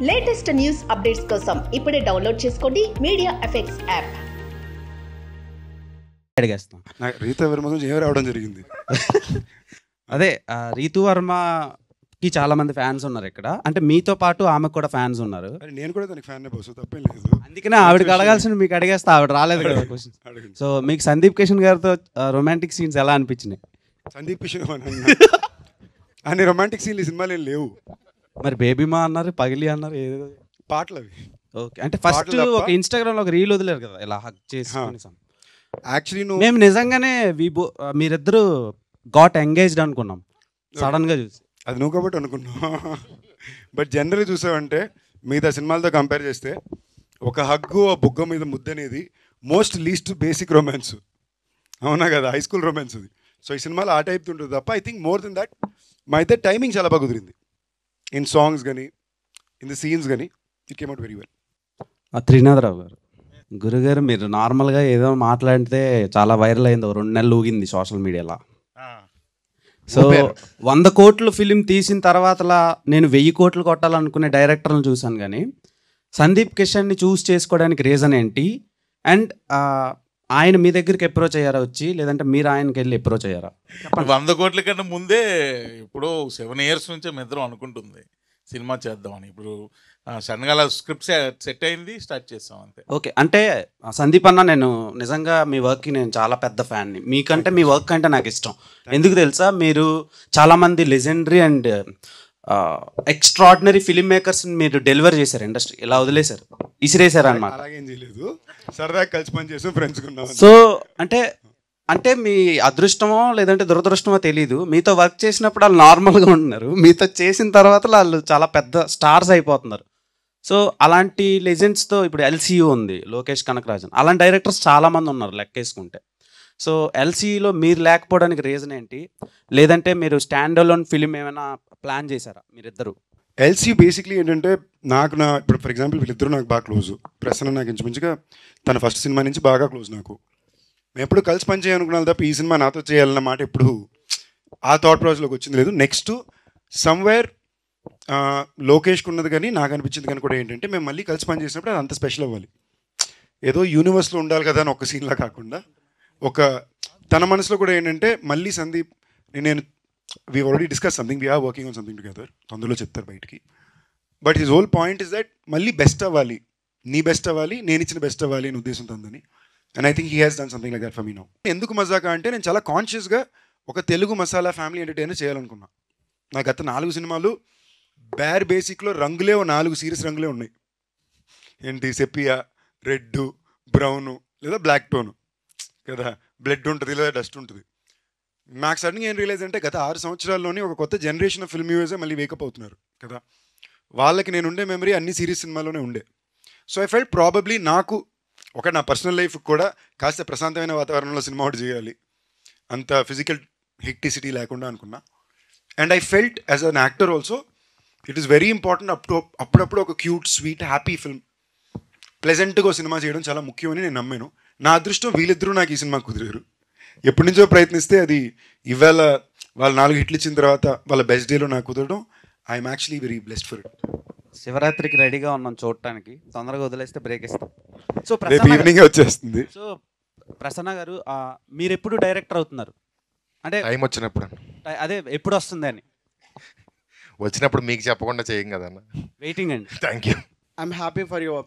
Latest news updates కోసం ఇప్పుడే download చేసుకోండి మీడియా ఎఫెక్ట్స్ యాప్. అడిగేస్తాం. రీతా వర్మ గురించి ఏం రావడం జరిగింది? అదే రీతు వర్మకి చాలా మంది ఫ్యాన్స్ ఉన్నారు ఇక్కడ. అంటే మీతో పాటు ఆమెకు కూడా ఫ్యాన్స్ ఉన్నారు. నేను కూడా తనకి ఫ్యాన్ బాసు, తప్పేం లేదు. అందుకనే ఆవిడకి అడగాల్సిన మీకు అడిగేస్తా, ఆవిడ రాలేదు కదా క్వశ్చన్. సో మీకు సందీప్ కిషన్ గారితో రొమాంటిక్ సీన్స్ ఎలా అనిపించినాయి? సందీప్ కిషన్ అన్ని రొమాంటిక్ సీన్లు ఈ సినిమాలు ఏం లేవు. మరి బేబీమా అన్నారు, పగిలి అన్నారు, ఏదో పాటలు అవి. ఓకే, అంటే ఫస్ట్ ఒక ఇన్స్టాగ్రామ్ లో ఒక రీల్ వదిలేరు కదా ఇలా హగ్ చేసి. యాక్చువల్లీ మేము నిజంగానే మీరిద్దరు గాట్ ఎంగేజ్డ్ అనుకున్నాం సడన్ గా చూసి. అది నువ్వు కాబట్టి అనుకున్నావు. బట్ జనరల్గా చూసావంటే మిగతా సినిమాలతో కంపేర్ చేస్తే ఒక హగ్గు ఆ బుగ్గ మీద ముద్ద అనేది మోస్ట్ లీస్ట్ బేసిక్ రొమాన్స్. అవునా కదా, హై స్కూల్ రొమాన్స్ అది. సో ఈ సినిమాలో ఆ టైప్ ఉంటుంది తప్ప I think more than that మా అయితే టైమింగ్ చాలా బాగా కుదిరింది. ఇన్ సాంగ్స్ కానీ ఇన్ ది సీన్స్ కానీ it came out very well. Trinatha Rao గారు, గురుగారు మీరు నార్మల్గా ఏదో మాట్లాడితే చాలా వైరల్ అయింది, 2 నెలలు ఊగింది సోషల్ మీడియాలో. సో 100 కోట్లు ఫిలిం తీసిన తర్వాతలా నేను 1000 కోట్లు కొట్టాలనుకునే డైరెక్టర్లను చూశాను, కానీ సందీప్ కిషన్ని చూస్ చేసుకోవడానికి రీజన్ ఏంటి? అండ్ ఆయన మీ దగ్గరికి అప్రోచ్ అయ్యారా వచ్చి, లేదంటే మీరు ఆయనకి వెళ్ళి అప్రోచ్ అయ్యారా? 100 కోట్ల కన్నా ముందే ఇప్పుడు 7 years నుంచే మీ ఇద్దరం అనుకుంటుంది సినిమా చేద్దామని. ఇప్పుడు సడన్గా స్క్రిప్ట్ సెట్ అయింది, స్టార్ట్ చేస్తాం అంతే. ఓకే, అంటే సందీప్ అన్న, నేను నిజంగా మీ వర్క్కి నేను చాలా పెద్ద ఫ్యాన్ని. మీకంటే మీ వర్క్ అంటే నాకు ఇష్టం. ఎందుకు తెలుసా, మీరు చాలామంది లెజెండరీ అండ్ ఎక్స్ట్రాడినరీ ఫిల్మ్ మేకర్స్ని మీరు డెలివర్ చేశారు, ఇండస్ట్రీ ఇలా వదిలేశారు, ఇసిరేశారు అనమాట. అలాగేం చేయలేదు, సరదాగా కలిసి పని చేసాం, ఫ్రెండ్స్ ఉన్నాం. సో అంటే మీ అదృష్టమో లేదంటే దురదృష్టమో తెలీదు, మీతో వర్క్ చేసినప్పుడు వాళ్ళు నార్మల్గా ఉంటున్నారు, మీతో చేసిన తర్వాత వాళ్ళు చాలా పెద్ద స్టార్స్ అయిపోతున్నారు. సో అలాంటి లెజెండ్స్తో ఇప్పుడు ఎల్సీయూ ఉంది, లోకేష్ కనకరాజన్, అలాంటి డైరెక్టర్స్ చాలామంది ఉన్నారు లెక్కేసుకుంటే. సో ఎల్సీయూలో మీరు లేకపోవడానికి రీజన్ ఏంటి? లేదంటే మీరు స్టాండ్ అలోన్ ఫిలిం ఏమైనా ప్లాన్ చేశారా మీరిద్దరు? ఎల్సీ బేసిక్లీ ఏంటంటే ఇప్పుడు ఫర్ ఎగ్జాంపుల్ వీళ్ళిద్దరూ నాకు బాగా క్లోజ్. ప్రసన్న నాకు ఇంచుమించుగా తన ఫస్ట్ సినిమా నుంచి బాగా క్లోజ్ నాకు. మేము ఎప్పుడు కలిసి పని చేయాలనుకున్నాను తప్ప ఈ సినిమా నాతో చేయాలన్న మాట ఎప్పుడు ఆ థాట్ ప్రాసెస్లోకి వచ్చింది లేదు. నెక్స్ట్ సమ్వేర్ లోకేష్కి ఉన్నది కానీ నాకు అనిపించింది కానీ కూడా ఏంటంటే మేము మళ్ళీ కలిసి పని చేసినప్పుడు అది అంత స్పెషల్ అవ్వాలి. ఏదో యూనివర్స్లో ఉండాలి కదా అని ఒక సీన్లా కాకుండా ఒక తన మనసులో కూడా ఏంటంటే మళ్ళీ సందీప్ నేను we already discuss something, we are working on something together, తొందరలో చెప్తారు బయటికి. But his whole point is that మళ్ళీ బెస్ట్ అవ్వాలి, నీ బెస్ట్ అవ్వాలి, నేను ఇచ్చిన బెస్ట్ అవ్వాలి అని ఉద్దేశంతో ఉందని. And I think he has done something like that for me now. ఎందుకు మజాకా అంటే నేను చాలా కాన్షియస్గా ఒక తెలుగు మసాలా ఫ్యామిలీ ఎంటర్టైనర్ చేయాలనుకున్నా. నా గత 4 సినిమాలు బేర్ బేసిక్లో రంగులే 4 సీరియస్ రంగులే ఉన్నాయి. ఏంటి, సెపియా, రెడ్, బ్రౌను లేదా బ్లాక్ టోను కదా, బ్లడ్ ఉంటుంది లేదా డస్ట్ ఉంటుంది. నాకు సడన్గా ఏం రియలైజ్ అంటే గత 6 సంవత్సరాల్లోనే ఒక కొత్త జనరేషన్ ఆఫ్ ఫిల్మ్ వ్యూవర్సే మళ్ళీ వేకప్ అవుతున్నారు కదా. వాళ్ళకి నేను ఉండే మెమరీ అన్ని సీరియస్ సినిమాలోనే ఉండే. సో ఐ ఫెల్ట్ ప్రాబబ్లీ నాకు నా పర్సనల్ లైఫ్ కూడా కాస్త ప్రశాంతమైన వాతావరణంలో సినిమా ఒకటి చేయాలి, అంత ఫిజికల్ హెక్టిసిటీ లేకుండా అనుకున్నా. And I felt as an actor also it is very important అప్పుడప్పుడు ఒక క్యూట్ స్వీట్ హ్యాపీ ఫిల్మ్ ప్లెజెంట్గా సినిమా చేయడం చాలా ముఖ్యమని నేను నమ్మాను. నా అదృష్టం వీళ్ళిద్దరూ నాకు ఈ సినిమా కుదిరారు. ఎప్పటి నుంచో ప్రయత్నిస్తే అది ఇవాళ వాళ్ళు 4 హిట్లు ఇచ్చిన తర్వాత వాళ్ళ బెస్ట్ డేలో నాకు కుదరడం I'm actually very blessed for it. శివరాత్రికి రెడీగా ఉన్నాం చూడటానికి, తొందరగా వదిలేస్తే బ్రేక్ ఇస్తాం. సో ఈవినింగ్ వచ్చేస్తుంది. సో ప్రసన్న గారు, మీరు ఎప్పుడు డైరెక్టర్ అవుతున్నారు? అంటే టైం వచ్చినప్పుడు. అదే ఎప్పుడు వస్తుంది అని వచ్చినప్పుడు మీకు చెప్పకుండా చేయం కదన్న. వెయిటింగ్ అండి. Thank you. I'm happy for your